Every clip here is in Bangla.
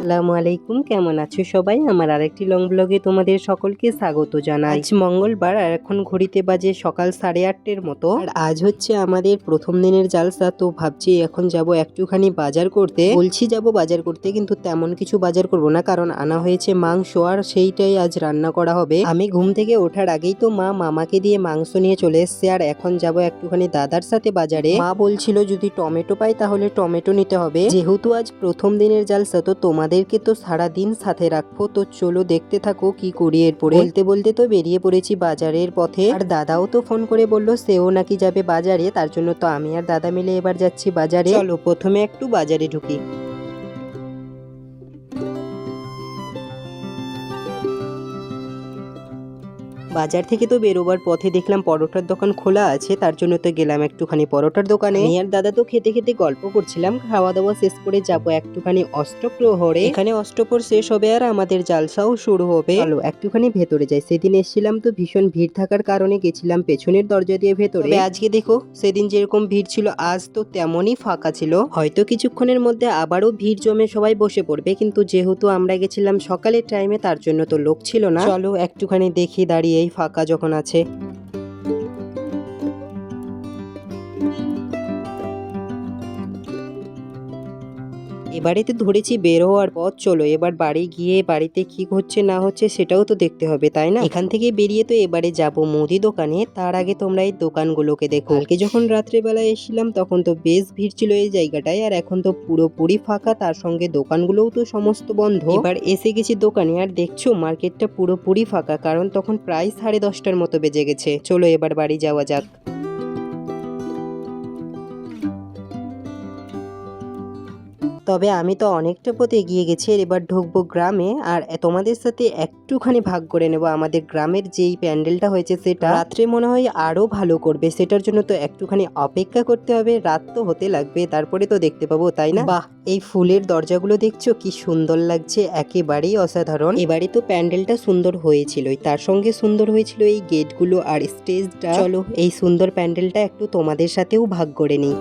আসসালামু আলাইকুম, কেমন আছো সবাই? আমার আরেকটি লং ব্লগে তোমাদের সকলকে স্বাগত জানাই। আজ মঙ্গলবার আর এখন ঘড়িতে বাজে সকাল 8:30-এর মতো। আর আজ হচ্ছে আমাদের প্রথম দিনের জালসা, তো ভাবছি এখন যাব একটুখানি বাজার করতে। বলছি যাব বাজার করতে, কিন্তু তেমন কিছু বাজার করব না, কারণ আনা হয়েছে মাংস আর সেইটাই আজ রান্না করা হবে। আমি ঘুম থেকে ওঠার আগেই তো মা মামাকে দিয়ে মাংস নিয়ে চলে এসছে, আর এখন যাব একটুখানি দাদার সাথে বাজারে। মা বলছিল যদি টমেটো পাই তাহলে টমেটো নিতে হবে, যেহেতু আজ প্রথম দিনের জালসা, তো তোমাদেরকে তো সারাদিন সাথে রাখবো। তো চলো দেখতে থাকো কি করি। এরপরে বলতে বলতে তো বেরিয়ে পড়েছি বাজারের পথে। আর দাদাও তো ফোন করে বললো সেও নাকি যাবে বাজারে, তার জন্য তো আমি আর দাদা মিলে এবার যাচ্ছি বাজারে। চলো প্রথমে একটু বাজারে ঢুকি। বাজার থেকে তো বেরোবার পথে দেখলাম পরোটার দোকান খোলা আছে, তার জন্য তো গেলাম একটুখানি পরোটার দোকানে। আমি আর দাদা তো খেতে খেতে গল্প করছিলাম। খাওয়া দাওয়া শেষ করে যাব একটুখানি অষ্টপ্রহরে। এখানে অষ্টপ্রহর শেষ হবে আর আমাদের জালসাও শুরু হবে। চলো একটুখানি ভেতরে যাই। সেদিন এসেছিলাম তো ভীষণ ভিড় থাকার কারণে গেছিলাম পেছনের দরজা দিয়ে ভেতরে। আজকে দেখো সেদিন যেরকম ভিড় ছিল আজ তো তেমনই ফাঁকা ছিল। হয়তো কিছুক্ষণের মধ্যে আবারও ভিড় জমে সবাই বসে পড়বে, কিন্তু যেহেতু আমরা গেছিলাম সকালের টাইমে তার জন্য তো লোক ছিল না। চলো একটুখানি দেখি দাঁড়িয়ে এই ফাঁকা যখন আছে। এবারে তো ধরেছি বের হওয়ার পথ। চলো এবার বাড়ি গিয়ে বাড়িতে কি হচ্ছে না হচ্ছে সেটাও তো দেখতে হবে, তাই না? এখান থেকে বেরিয়ে তো এবারে যাব মুদি দোকানে। তার আগে তোমরা এই দোকানগুলোকে দেখো। কালকে যখন রাত্রেবেলা এসেছিলাম তখন তো বেশ ভিড় ছিল এই জায়গাটায়, আর এখন তো পুরোপুরি ফাঁকা। তার সঙ্গে দোকানগুলোও তো সমস্ত বন্ধ। এবার এসে গেছি দোকানে, আর দেখছো মার্কেটটা পুরোপুরি ফাঁকা, কারণ তখন প্রায় 10:30টার মতো বেজে গেছে। চলো এবার বাড়ি যাওয়া যাক। তবে আমি তো অনেকটা পথে এগিয়ে গেছি, এবার ঢুকবো গ্রামে। আর তোমাদের সাথে একটুখানি ভাগ করে নেব আমাদের গ্রামের যেই প্যান্ডেলটা হয়েছে সেটা রাত্রে মনে হয় আরো ভালো করবে। সেটার জন্য তো একটুখানি অপেক্ষা করতে হবে, রাত তো হতে লাগবে, তারপরে তো দেখতে পাবো, তাই না? বাহ, এই ফুলের দরজাগুলো দেখছো কি সুন্দর লাগছে, একেবারেই অসাধারণ। এবারে তো প্যান্ডেলটা সুন্দর হয়েছিলই, তার সঙ্গে সুন্দর হয়েছিল এই গেটগুলো আর স্টেজটা। চলো এই সুন্দর প্যান্ডেলটা একটু তোমাদের সাথেও ভাগ করে নিই।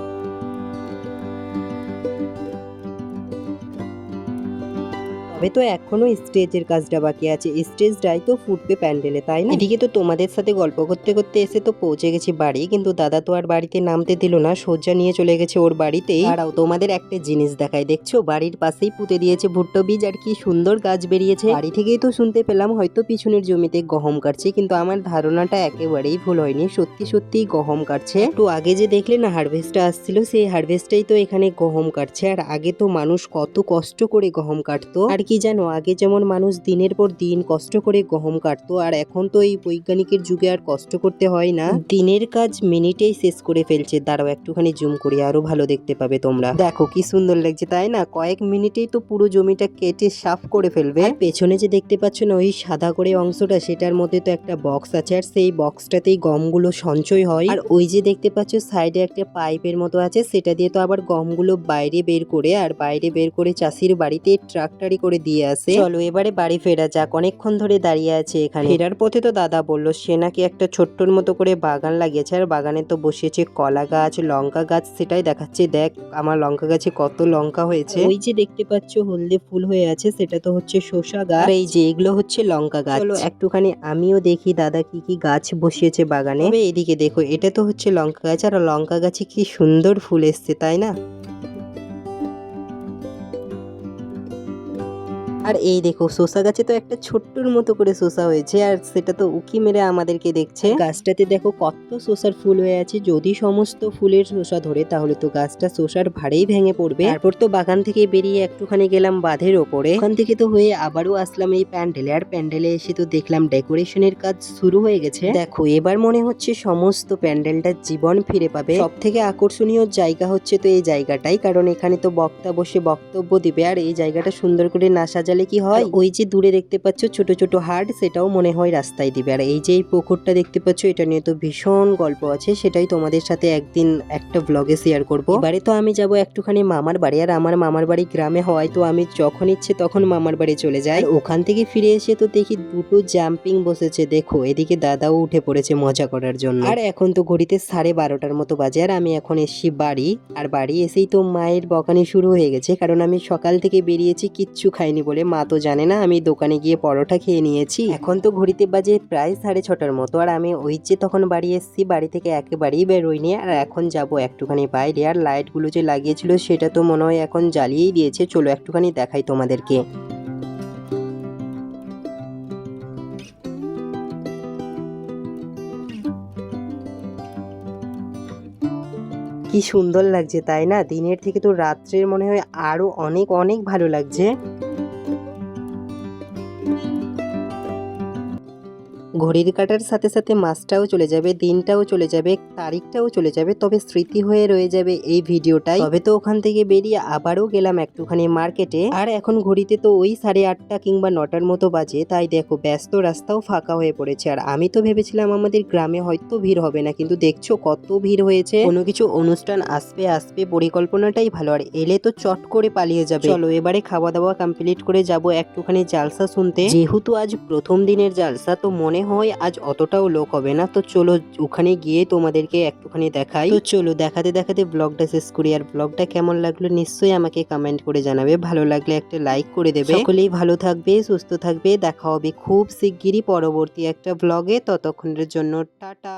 তবে তো এখনো স্টেজের কাজটা বাকি আছে, স্টেজটাই তো ফুটবে প্যান্ডেলে, তাই না? এদিকে তো তোমাদের সাথে গল্প করতে করতে এসে তো পৌঁছে গেছি বাড়ি, কিন্তু দাদা তো আর বাড়িতে নামতে দিল না, সোজা নিয়ে চলে গেছে ওর বাড়িতেই। দাঁড়াও তোমাদের একটা জিনিস দেখাই। দেখছো বাড়ির পাশেই পুঁতে দিয়েছে ভুট্টো বীজ, আর কি সুন্দর গাছ বেরিয়েছে। বাড়ি থেকেই তো শুনতে পেলাম হয়তো পিছনের জমিতে গহম কাটছে, কিন্তু আমার ধারণাটা একেবারেই ভুল হয়নি, সত্যি সত্যি গহম কাটছে। একটু আগে যে দেখলে না হারভেস্টটা আসছিল, সেই হারভেস্টটাই তো এখানে গহম কাটছে। আর আগে তো মানুষ কত কষ্ট করে গহম কাটতো, আর কি জানো আগে যেমন মানুষ দিনের পর দিন কষ্ট করে গহম কাটতো, আর এখন তো এই বৈজ্ঞানিকের যুগে আর কষ্ট করতে হয় না, দিনের কাজ মিনিটেই শেষ করে ফেলছে। দাঁড়াও একটুখানি জুম করি, আরো ভালো দেখতে পাবে তোমরা। দেখো কি সুন্দর লাগছে, তাই না? কয়েক মিনিটেই তো পুরো জমিটা কেটে সাফ করে ফেলবে। আর পেছনে যে দেখতে পাচ্ছ না ওই সাদা করে অংশটা, সেটার মধ্যে তো একটা বক্স আছে, আর সেই বক্সটাতেই গমগুলো সঞ্চয় হয়। আর ওই যে দেখতে পাচ্ছ সাইডে একটা পাইপের মতো আছে, সেটা দিয়ে তো আবার গমগুলো বাইরে বের করে, আর বাইরে বের করে চাষির বাড়িতে ট্রাক্টরি করে দিয়ে আসে। চলো এবারে বাড়ি ফেরা যাক, অনেকক্ষণ ধরে দাঁড়িয়ে আছে এখানে। ফেরার পথে তো দাদা বললো সে নাকি একটা ছোট্টর মতো করে বাগান লাগিয়েছে, আর বাগানে তো বসিয়েছে কলা গাছ, লঙ্কা গাছ, সেটাই দেখাচ্ছে। দেখ আমার লঙ্কা গাছে কত লঙ্কা হয়েছে। ওই যে দেখতে পাচ্ছ হলদে ফুল হয়ে আছে, সেটা তো হচ্ছে শসা গাছ, আর এই যে এগুলো হচ্ছে লঙ্কা গাছ। চলো একটুখানি আমিও দেখি দাদা কি কি গাছ বসিয়েছে বাগানে। তবে এদিকে দেখো এটা তো হচ্ছে লঙ্কা গাছ, আর লঙ্কা গাছে কি সুন্দর ফুল এসছে, তাই না? আর এই দেখো শসা গাছে তো একটা ছোট্টর মতো করে শসা হয়েছে, আর সেটা তো উকি মেরে আমাদেরকে দেখছে। গাছটাতে দেখো কত শসার ফুল হয়ে আছে, যদি সমস্ত ফুলের শসা ধরে তাহলে তো গাছটা শসার ভারেই ভেঙে পড়বে। তারপর তো বাগান থেকে বেরিয়ে একটুখানি গেলাম বাঁধের ওপরে, ওখান থেকে তো হয়ে আবারও আসলাম এই প্যান্ডেলে। আর প্যান্ডেলে এসে তো দেখলাম ডেকোরেশনের কাজ শুরু হয়ে গেছে। দেখো এবার মনে হচ্ছে সমস্ত প্যান্ডেলটা জীবন ফিরে পাবে। সব থেকে আকর্ষণীয় জায়গা হচ্ছে তো এই জায়গাটাই, কারণ এখানে তো বক্তা বসে বক্তব্য দিবে, আর এই জায়গাটা সুন্দর করে না সাজালে তাহলে কি হয়, ওই যে দূরে দেখতে পাচ্ছ ছোট ছোট হাট, সেটাও মনে হয় রাস্তায় দিবে। আর এই যে এই পুকুরটা দেখতে পাচ্ছ, এটা নিয়ে তো ভীষণ গল্প আছে, সেটাই তোমাদের সাথে একদিন একটা ব্লগে শেয়ার করবো। এবারে তো আমি যাব একটুখানি মামার বাড়ি, আর আমার মামার বাড়ি গ্রামে হওয়ায় তো আমি যখন ইচ্ছে তখন মামার বাড়ি চলে যাই। ওখান থেকে ফিরে এসে তো দেখি দুটো জাম্পিং বসেছে, দেখো এদিকে দাদাও উঠে পড়েছে মজা করার জন্য। আর এখন তো ঘড়িতে 12:30 মতো বাজে, আর আমি এখন এসছি বাড়ি। আর বাড়ি এসেই তো মায়ের বকানি শুরু হয়ে গেছে, কারণ আমি সকাল থেকে বেরিয়েছি কিচ্ছু খাইনি বলে। মা তো জানে না আমি দোকানে গিয়ে পরোটা খেয়ে নিয়েছি। এখন তো ঘড়িতে বাজে প্রায় 6:30 মতো, আর আমি ওই যে তখন বাড়ি এসেছি, বাড়ি থেকে একেবারেই বেরোইনি। আর এখন যাব একটুখানি বাইরে, আর লাইটগুলো যে লাগিয়েছিল সেটা তো মনে হয় এখন জ্বালিয়েই দিয়েছে। চলো একটুখানি দেখাই তোমাদেরকে। কি সুন্দর লাগছে তাই না? দিনের থেকে তো রাত্রের মনে হয় আরো অনেক অনেক ভালো লাগছে। ঘড়ির কাঁটার সাথে সাথে মাসটাও চলে যাবে, দিনটাও চলে যাবে, তারিখটাও চলে যাবে, তবে স্মৃতি হয়ে রয়ে যাবে এই ভিডিওটাই। তবে তো ওখান থেকে বেরিয়ে আবারও গেলাম একটুখানি মার্কেটে। আর এখন ঘড়িতে তো ওই 8:30 কিংবা 9টার মতো বাজে, তাই দেখো ব্যস্ত রাস্তাও ফাঁকা হয়ে পড়েছে। আর আমি তো ভেবেছিলাম আমাদের গ্রামে হয়তো ভিড় হবে না, কিন্তু দেখছো কত ভিড় হয়েছে। কোনো কিছু অনুষ্ঠান আসবে আসবে পরিকল্পনাটাই ভালো, আর এলে তো চট করে পালিয়ে যাবে। চলো এবারে খাওয়া দাওয়া কমপ্লিট করে যাব একটুখানি জালসা শুনতে। যেহেতু আজ প্রথম দিনের জালসা, তো মনে হয় আজ অতটাও লোক হবে না। তো চলো ওখানে গিয়ে তোমাদেরকে একটুখানি দেখাই। তো চলো দেখাতে দেখাতে ব্লগটা শেষ করি। আর ব্লগটা কেমন লাগলো নিশ্চয়ই আমাকে কমেন্ট করে জানাবে, ভালো লাগলে একটা লাইক করে দেবে। সকলেই ভালো থাকবে, সুস্থ থাকবে, দেখা হবে খুব শিগগিরই পরবর্তী একটা ব্লগে। ততক্ষণের জন্য টাটা।